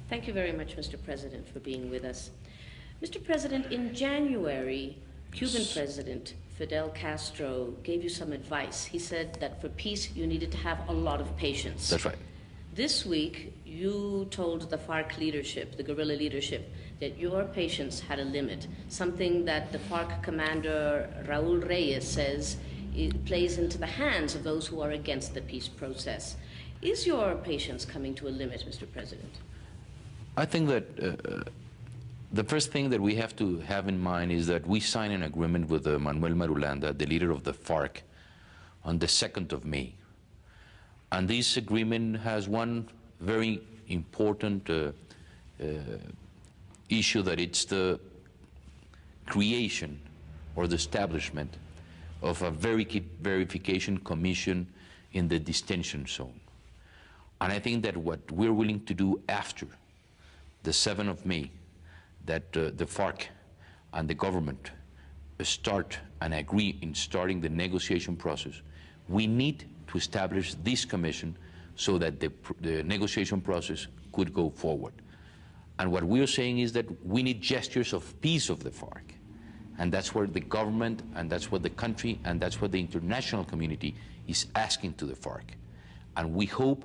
Thank you very much, Mr. President, for being with us. Mr. President, in January, Cuban President Fidel Castro gave you some advice. He said that for peace, you needed to have a lot of patience. That's right. This week, you told the FARC leadership, the guerrilla leadership, that your patience had a limit, something that the FARC commander Raúl Reyes says it plays into the hands of those who are against the peace process. Is your patience coming to a limit, Mr. President? I think that the first thing that we have to have in mind is that we signed an agreement with Manuel Marulanda, the leader of the FARC, on the 2nd of May. And this agreement has one very important issue, that it's the creation or the establishment of a verification commission in the detention zone. And I think that what we're willing to do after the 7th of May, that the FARC and the government start and agree in starting the negotiation process, we need to establish this commission so that the negotiation process could go forward. And what we are saying is that we need gestures of peace of the FARC. And that's where the government, and that's what the country, and that's what the international community is asking to the FARC. And we hope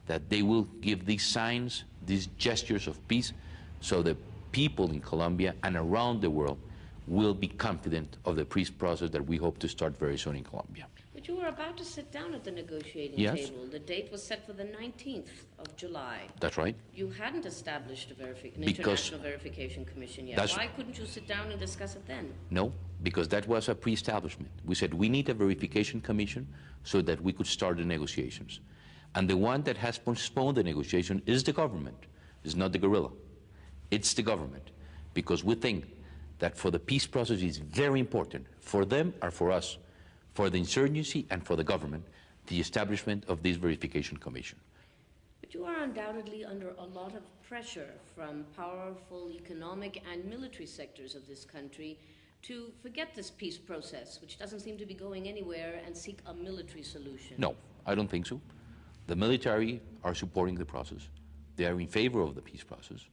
that they will give these signs, these gestures of peace, so the people in Colombia and around the world will be confident of the peace process that we hope to start very soon in Colombia. But you were about to sit down at the negotiating table. The date was set for the 19th of July. That's right. You hadn't established an international verification commission yet. Why couldn't you sit down and discuss it then? No, because that was a pre-establishment. We said we need a verification commission so that we could start the negotiations. And the one that has postponed the negotiation is the government. It's not the guerrilla. It's the government. Because we think that for the peace process it's very important, for them or for us, for the insurgency and for the government, the establishment of this verification commission. But you are undoubtedly under a lot of pressure from powerful economic and military sectors of this country to forget this peace process, which doesn't seem to be going anywhere, and seek a military solution. No, I don't think so. The military are supporting the process. They are in favor of the peace process.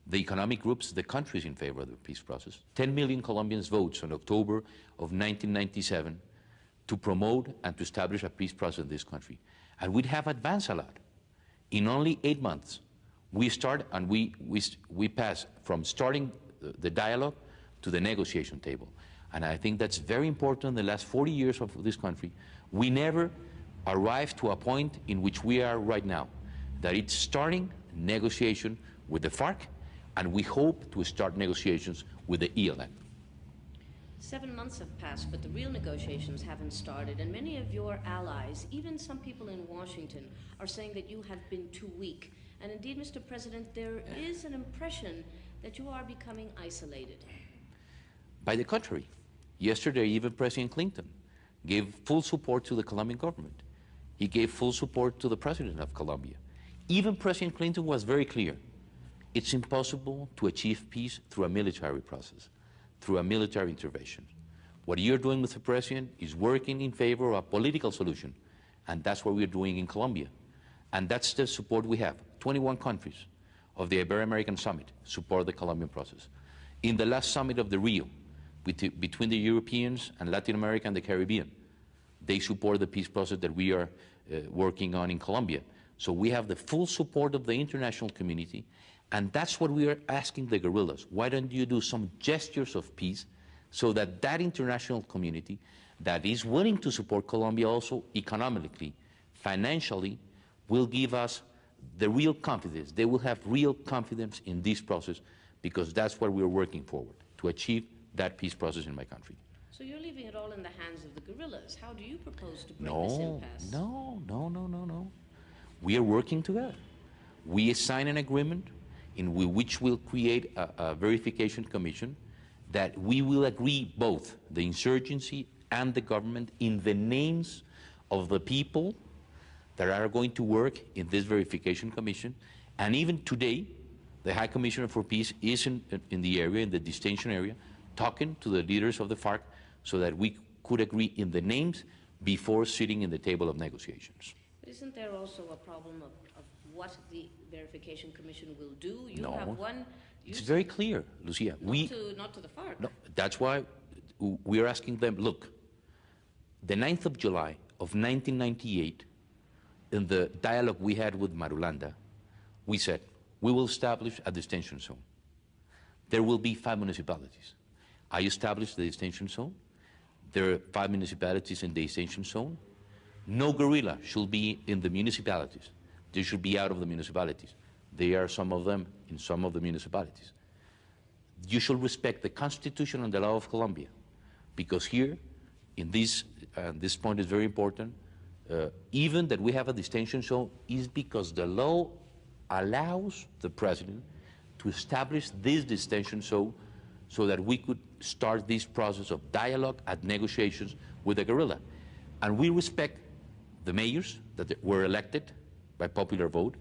The economic groups, the country is in favor of the peace process. 10 million Colombians votes in October of 1997 to promote and to establish a peace process in this country. And we have advanced a lot. In only 8 months, we start and we pass from starting the dialogue to the negotiation table. And I think that's very important. In the last 40 years of this country, we never arrived to a point in which we are right now, that it's starting negotiation with the FARC, and we hope to start negotiations with the ELN. 7 months have passed, but the real negotiations haven't started, and many of your allies, even some people in Washington, are saying that you have been too weak. And indeed, Mr. President, there is an impression that you are becoming isolated. By the contrary, yesterday even President Clinton gave full support to the Colombian government. He gave full support to the President of Colombia. Even President Clinton was very clear. It's impossible to achieve peace through a military process, through a military intervention. What you're doing with the President is working in favor of a political solution, and that's what we're doing in Colombia. And that's the support we have. 21 countries of the Ibero-American Summit support the Colombian process. In the last summit of the Rio, between the Europeans and Latin America and the Caribbean, they support the peace process that we are working on in Colombia. So we have the full support of the international community, and that's what we are asking the guerrillas. Why don't you do some gestures of peace so that that international community that is willing to support Colombia also economically, financially, will give us the real confidence. They will have real confidence in this process, because that's what we're working forward, to achieve that peace process in my country. So you're leaving it all in the hands of the guerrillas. How do you propose to bring this impasse? No. We are working together. We sign an agreement in which we'll create a verification commission that we will agree both the insurgency and the government in the names of the people that are going to work in this verification commission. And even today, the High Commissioner for Peace is in the area, in the detention area, talking to the leaders of the FARC so that we could agree in the names before sitting in the table of negotiations. But isn't there also a problem of what the Verification Commission will do? You No. have one... It's very clear, Lucia. Not to the FARC. No, that's why we're asking them, look, the 9th of July of 1998, in the dialogue we had with Marulanda, we said, we will establish a detention zone. There will be 5 municipalities. I established the detention zone. There are 5 municipalities in the detention zone. No guerrilla should be in the municipalities. They should be out of the municipalities. There are some of them in some of the municipalities. You should respect the Constitution and the law of Colombia, because here, in this point is very important, even that we have a detention zone is because the law allows the president to establish this detention zone so that we could start this process of dialogue and negotiations with the guerrilla. And we respect the mayors that were elected by popular vote,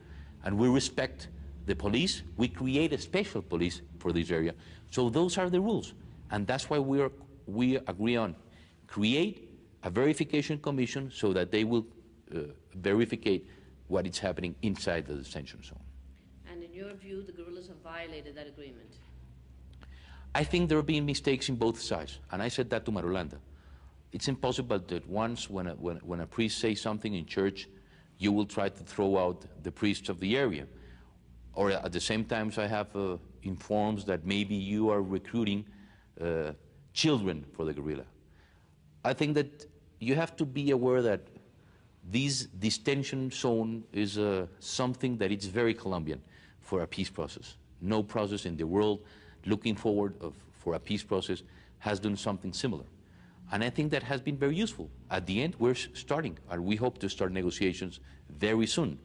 and we respect the police. We create a special police for this area. So those are the rules. And that's why we agree on create a verification commission so that they will verify what is happening inside the detention zone. And in your view, the guerrillas have violated that agreement? I think there have been mistakes in both sides, and I said that to Marulanda. It's impossible that once when a priest says something in church, you will try to throw out the priests of the area. Or at the same time, I have informs that maybe you are recruiting children for the guerrilla. I think that you have to be aware that this detention zone is something that is very Colombian for a peace process. No process in the world looking forward for a peace process has done something similar. And I think that has been very useful. At the end, we're starting, and we hope to start negotiations very soon.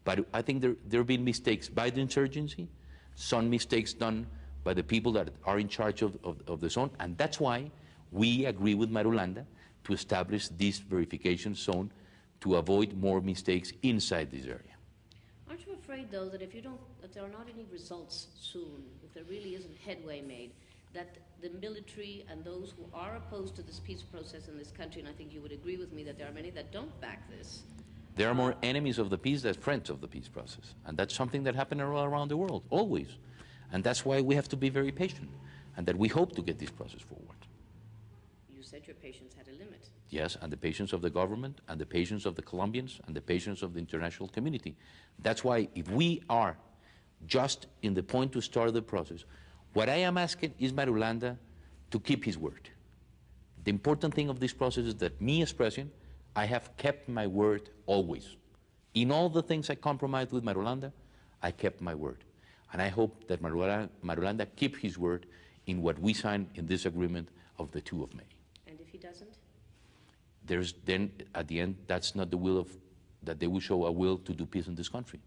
But I think there have been mistakes by the insurgency, some mistakes done by the people that are in charge of the zone, and that's why we agree with Marulanda to establish this verification zone to avoid more mistakes inside this area. Aren't you afraid, though, that if there are not any results soon, if there really isn't headway made, that the military and those who are opposed to this peace process in this country, and I think you would agree with me that there are many that don't back this. There are more enemies of the peace than friends of the peace process. And that's something that happens all around the world, always. And that's why we have to be very patient, and that we hope to get this process forward. You said your patience had a limit. Yes, and the patience of the government, and the patience of the Colombians, and the patience of the international community. That's why if we are just in the point to start the process, what I am asking is Marulanda to keep his word. The important thing of this process is that me as president, I have kept my word always. In all the things I compromised with Marulanda, I kept my word. And I hope that Marulanda keep his word in what we signed in this agreement of the 2 of May. And if he doesn't? Then at the end, that's not the will of, that they will show a will to do peace in this country.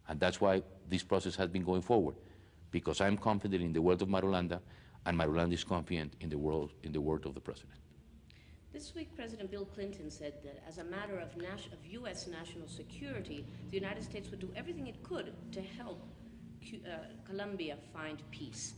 And that's why this process has been going forward, because I'm confident in the word of Marulanda, and Marulanda is confident in the word of the president. This week, President Bill Clinton said that as a matter of U.S. national security, the United States would do everything it could to help Colombia find peace.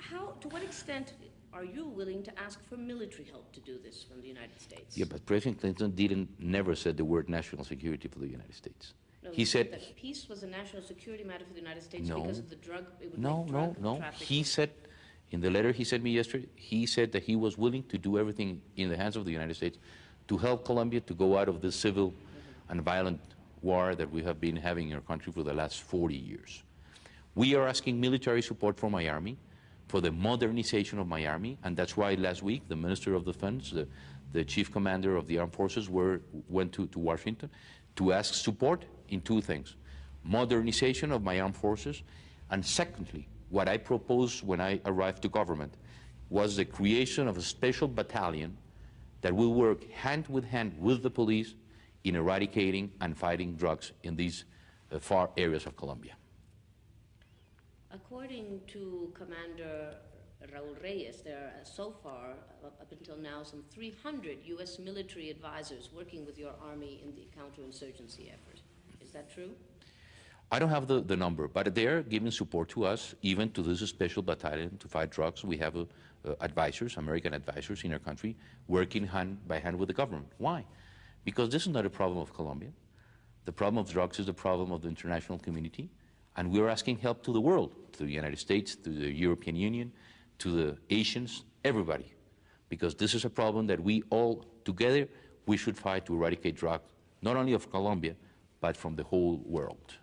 To what extent are you willing to ask for military help to do this from the United States? Yeah, but President Clinton never said the word national security for the United States. No, he said that peace was a national security matter for the United States because of the drug. No. He said, in the letter he sent me yesterday, he said that he was willing to do everything in the hands of the United States to help Colombia to go out of this civil and violent war that we have been having in our country for the last 40 years. We are asking military support for my army, for the modernization of my army, and that's why last week the Minister of Defense, the Chief Commander of the Armed Forces went to Washington to ask support in 2 things: modernization of my armed forces, and secondly, what I proposed when I arrived to government was the creation of a special battalion that will work hand with the police in eradicating and fighting drugs in these far areas of Colombia. According to Commander Raul Reyes, there are so far, up until now, some 300 U.S. military advisors working with your army in the counterinsurgency effort. Is that true? I don't have the number, but they're giving support to us, even to this special battalion to fight drugs. We have advisors, American advisors in our country, working hand by hand with the government. Why? Because this is not a problem of Colombia. The problem of drugs is the problem of the international community, and we're asking help to the world, to the United States, to the European Union, to the Asians, everybody, because this is a problem that we all together, we should fight to eradicate drugs, not only of Colombia, but from the whole world.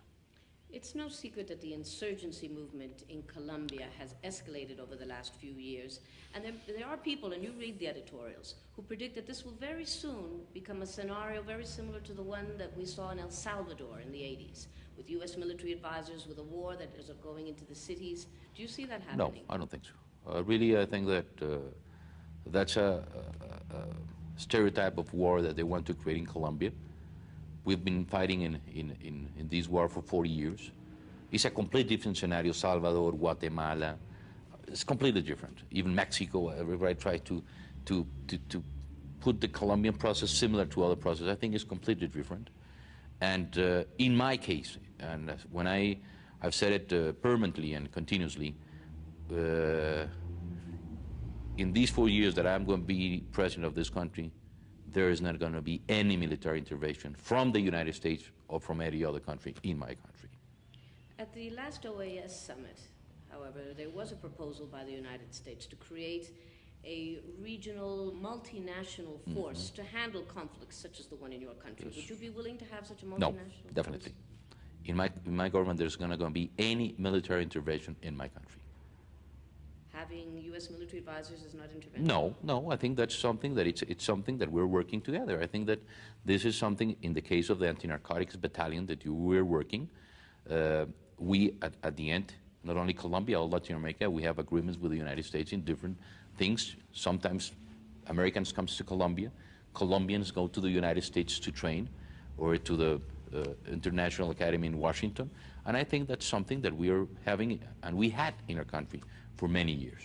It's no secret that the insurgency movement in Colombia has escalated over the last few years. And there are people, and you read the editorials, who predict that this will very soon become a scenario very similar to the one that we saw in El Salvador in the 80s, with U.S. military advisors, with a war that is going into the cities. Do you see that happening? No, I don't think so. Really, I think that that's a stereotype of war that they want to create in Colombia. We've been fighting in this war for 40 years. It's a completely different scenario. Salvador, Guatemala, it's completely different. Even Mexico, everybody tries to put the Colombian process similar to other processes. I think it's completely different. And in my case, and when I've said it permanently and continuously, in these 4 years that I'm going to be president of this country, there is not going to be any military intervention from the United States or from any other country in my country. At the last OAS summit, however, there was a proposal by the United States to create a regional, multinational force to handle conflicts such as the one in your country. Yes. Would you be willing to have such a multinational force? No, definitely. In my government, there's not going to be any military intervention in my country. Having U.S. military advisors is not intervention? No, I think that's something that it's something that we're working together. I think that this is something, in the case of the anti-narcotics battalion that we're working, we, at the end, not only Colombia, all Latin America, we have agreements with the United States in different things. Sometimes Americans come to Colombia, Colombians go to the United States to train, or to the International Academy in Washington, and I think that's something that we are having, and we had in our country for many years.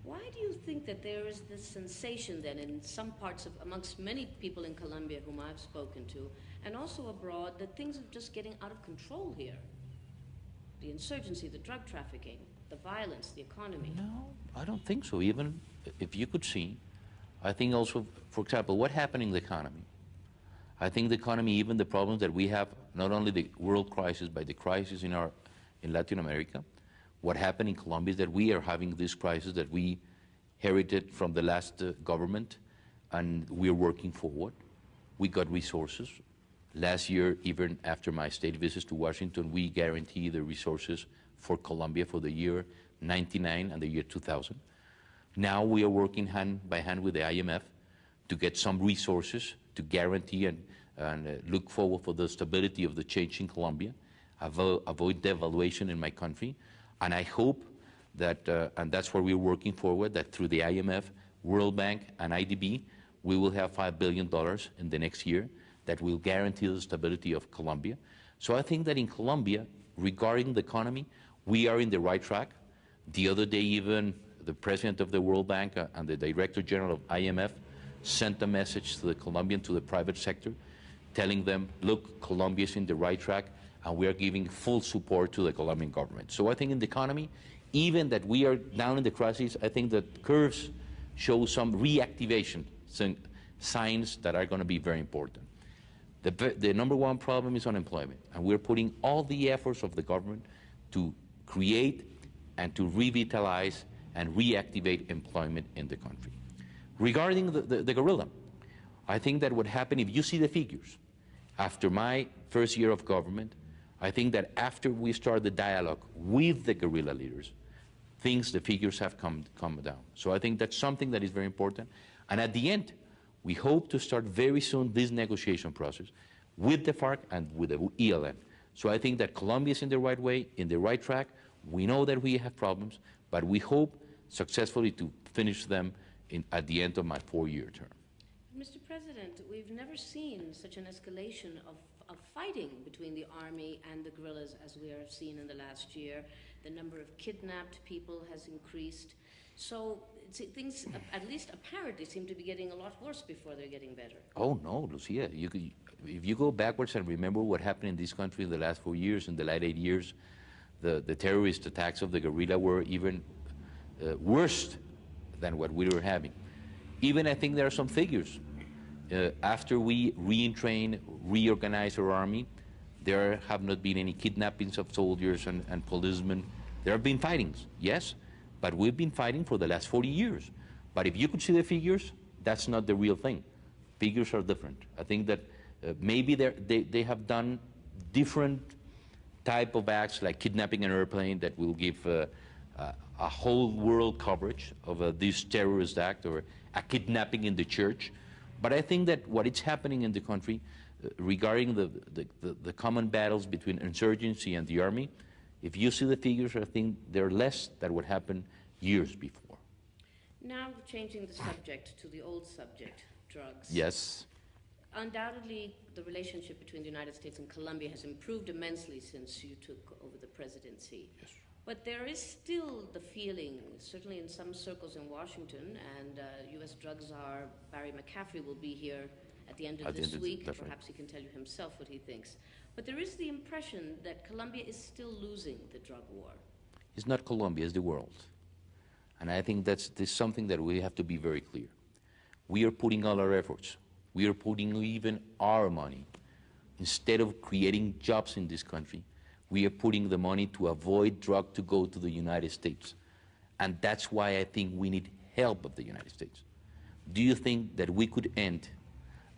Why do you think that there is this sensation then in some parts of, amongst many people in Colombia whom I've spoken to, and also abroad, that things are just getting out of control here? The insurgency, the drug trafficking, the violence, the economy. No, I don't think so. Even if you could see, I think also, for example, what happened in the economy. I think the economy, even the problems that we have, not only the world crisis, but the crisis in Latin America. What happened in Colombia is that we are having this crisis that we inherited from the last government, and we are working forward. We got resources. Last year, even after my state visits to Washington, we guaranteed the resources for Colombia for the year 99 and the year 2000. Now we are working hand by hand with the IMF to get some resources to guarantee and look forward for the stability of the change in Colombia, avoid devaluation in my country. And I hope that, and that's where we're working forward, that through the IMF, World Bank, and IDB, we will have $5 billion in the next year that will guarantee the stability of Colombia. So I think that in Colombia, regarding the economy, we are in the right track. The other day, even the president of the World Bank and the director general of IMF sent a message to the Colombian, to the private sector, telling them, look, Colombia is in the right track, and we are giving full support to the Colombian government. So I think in the economy, even that we are down in the crisis, I think that curves show some reactivation signs that are going to be very important. The number one problem is unemployment, and we're putting all the efforts of the government to create and to revitalize and reactivate employment in the country. Regarding the guerrilla, I think that what happened, if you see the figures, after my first year of government, I think that after we start the dialogue with the guerrilla leaders, the figures have come down. So I think that's something that is very important. And at the end, we hope to start very soon this negotiation process with the FARC and with the ELN. So I think that Colombia is in the right way, in the right track. We know that we have problems, but we hope successfully to finish them at the end of my 4-year term. Mr. President, we've never seen such an escalation of fighting between the army and the guerrillas as we have seen in the last year. The number of kidnapped people has increased. So things, at least apparently, seem to be getting a lot worse before they're getting better. Oh, no, Lucia. If you go backwards and remember what happened in this country in the last 4 years, in the last 8 years, the terrorist attacks of the guerrilla were even worse than what we were having. Even I think there are some figures. After we re-train, reorganize our army, there have not been any kidnappings of soldiers and policemen. There have been fightings, yes, but we've been fighting for the last 40 years. But if you could see the figures, that's not the real thing. Figures are different. I think that maybe they have done different type of acts, like kidnapping an airplane that will give a whole world coverage of this terrorist act, or a kidnapping in the church. But I think that what is happening in the country regarding the common battles between insurgency and the army, if you see the figures, I think they're less than what happened years before. Now changing the subject to the old subject, drugs. Yes. Undoubtedly, the relationship between the United States and Colombia has improved immensely since you took over the presidency. Yes. But there is still the feeling, certainly in some circles in Washington, and U.S. drug czar Barry McCaffrey will be here at the end of this week. Perhaps he can tell you himself what he thinks. But there is the impression that Colombia is still losing the drug war. It's not Colombia, it's the world. And I think that's something that we have to be very clear. We are putting all our efforts. We are putting even our money. Instead of creating jobs in this country, we are putting the money to avoid drug to go to the United States. And that's why I think we need help of the United States. Do you think that we could end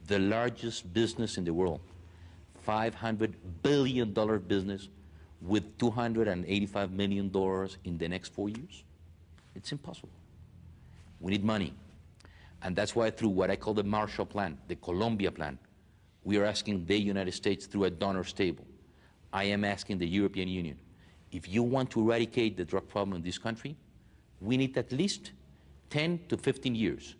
the largest business in the world, $500 billion business, with $285 million in the next 4 years? It's impossible. We need money. And that's why through what I call the Marshall Plan, the Colombia Plan, we are asking the United States through a donors table. I am asking the European Union, if you want to eradicate the drug problem in this country, we need at least 10 to 15 years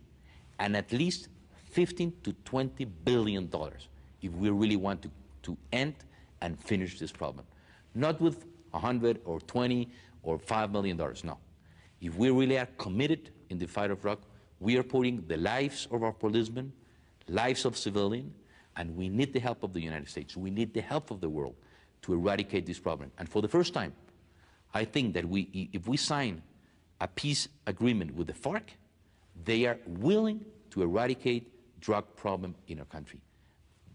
and at least 15 to 20 billion dollars if we really want to end and finish this problem. Not with 100 or 20 or $5 million, no. If we really are committed in the fight of drug, we are putting the lives of our policemen, lives of civilians, and we need the help of the United States. We need the help of the world to eradicate this problem. And for the first time, I think that if we sign a peace agreement with the FARC, they are willing to eradicate drug problem in our country.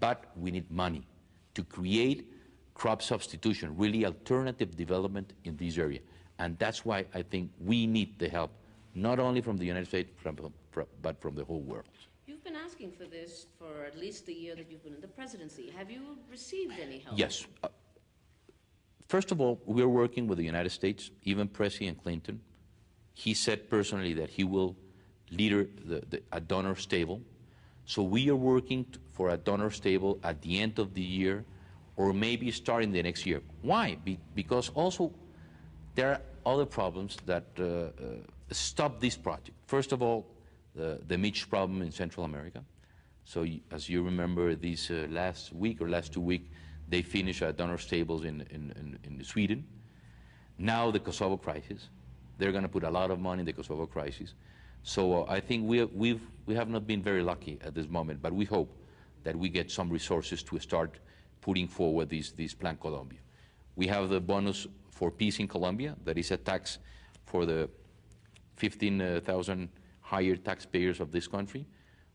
But we need money to create crop substitution, really alternative development in this area. And that's why I think we need the help, not only from the United States, but from the whole world. You've been asking for this for at least the year that you've been in the presidency. Have you received any help? Yes. First of all, we're working with the United States, even President Clinton. He said personally that he will lead a donors table. So we are working for a donors table at the end of the year, or maybe starting the next year. Why? Because also there are other problems that stop this project. First of all, the Mitch problem in Central America. So as you remember, this last week or last 2 weeks, they finished donors tables in Sweden. Now the Kosovo crisis. They're going to put a lot of money in the Kosovo crisis. So I think we have not been very lucky at this moment, but we hope that we get some resources to start putting forward this Plan Colombia. We have the bonus for peace in Colombia, that is a tax for the 15,000 higher taxpayers of this country.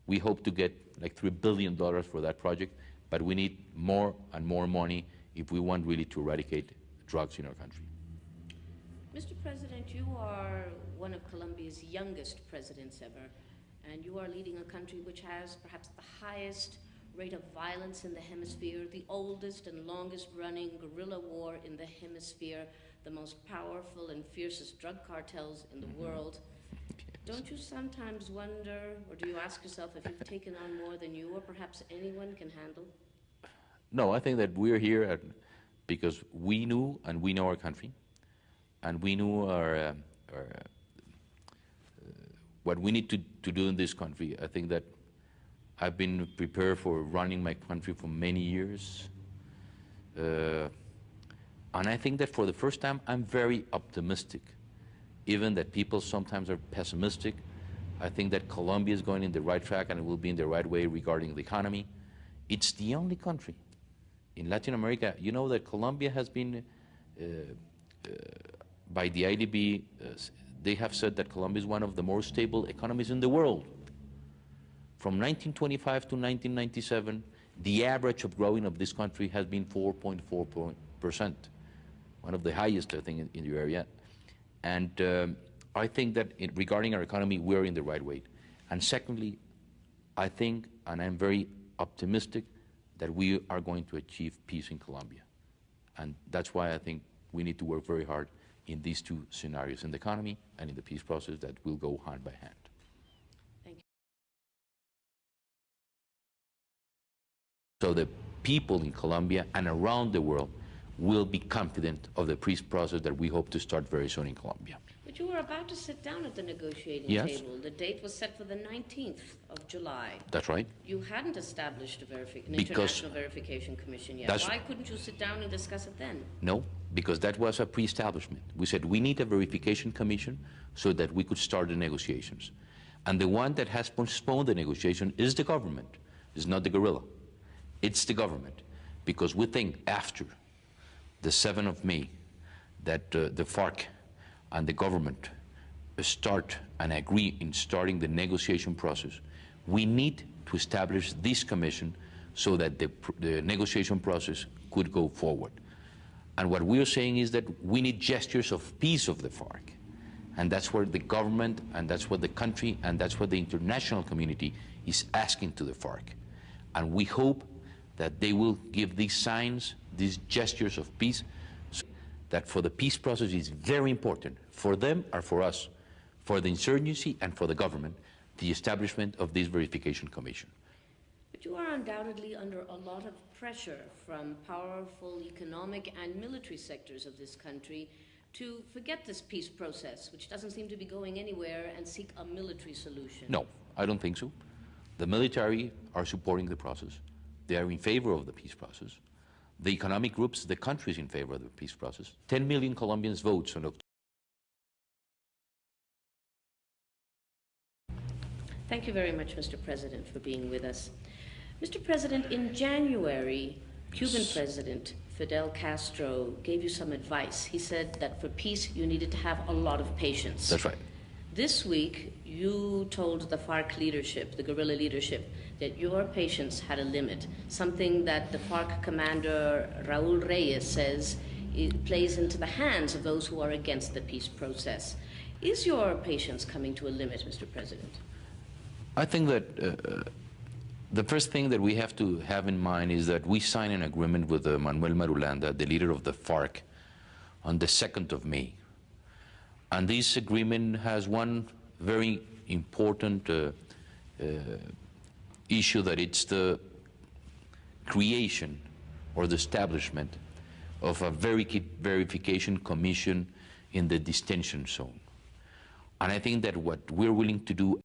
We hope to get like $3 billion for that project, but we need more and more money if we want really to eradicate drugs in our country. Mr. President, you are one of Colombia's youngest presidents ever, and you are leading a country which has perhaps the highest rate of violence in the hemisphere, the oldest and longest running guerrilla war in the hemisphere, the most powerful and fiercest drug cartels in the world. Don't you sometimes wonder, or do you ask yourself if you've taken on more than you or perhaps anyone can handle? No, I think that we're here because we knew and we know our country, and we knew what we need to do in this country. I think that I've been prepared for running my country for many years. And I think that for the first time, I'm very optimistic. Even that people sometimes are pessimistic, I think that Colombia is going in the right track and it will be in the right way regarding the economy. It's the only country in Latin America. You know that Colombia has been, by the IDB, they have said that Colombia is one of the more stable economies in the world. From 1925 to 1997, the average of growing of this country has been 4.4%, one of the highest, I think, in the area. And I think that regarding our economy, we're in the right way. And secondly, I think, and I'm very optimistic, that we are going to achieve peace in Colombia. And that's why I think we need to work very hard in these two scenarios, in the economy and in the peace process that will go hand by hand. Thank you. So the people in Colombia and around the world will be confident of the peace process that we hope to start very soon in Colombia. But you were about to sit down at the negotiating Yes. table. The date was set for the 19th of July. That's right. You hadn't established an international verification commission yet. Why couldn't you sit down and discuss it then? No, because that was a pre-establishment. We said we need a verification commission so that we could start the negotiations. And the one that has postponed the negotiation is the government. It's not the guerrilla. It's the government. Because we think after the 7th of May that the FARC and the government start and agree in starting the negotiation process, we need to establish this commission so that the negotiation process could go forward. And what we are saying is that we need gestures of peace of the FARC. And that's where the government, and that's what the country, and that's what the international community is asking to the FARC. And we hope that they will give these signs, these gestures of peace, so that for the peace process is very important, for them or for us, for the insurgency and for the government, the establishment of this verification commission. But you are undoubtedly under a lot of pressure from powerful economic and military sectors of this country to forget this peace process, which doesn't seem to be going anywhere, and seek a military solution. No, I don't think so. The military are supporting the process. They are in favor of the peace process. The economic groups, the country is in favor of the peace process. 10 million Colombians votes on October. Thank you very much, Mr. President, for being with us. Mr. President, in January, Cuban President Fidel Castro gave you some advice. He said that for peace, you needed to have a lot of patience. That's right. This week, you told the FARC leadership, the guerrilla leadership, that your patience had a limit, something that the FARC commander Raúl Reyes says it plays into the hands of those who are against the peace process. Is your patience coming to a limit, Mr. President? I think that the first thing that we have to have in mind is that we signed an agreement with Manuel Marulanda, the leader of the FARC, on the 2nd of May. And this agreement has one very important issue, that it's the creation or the establishment of a verification commission in the detention zone. And I think that what we're willing to do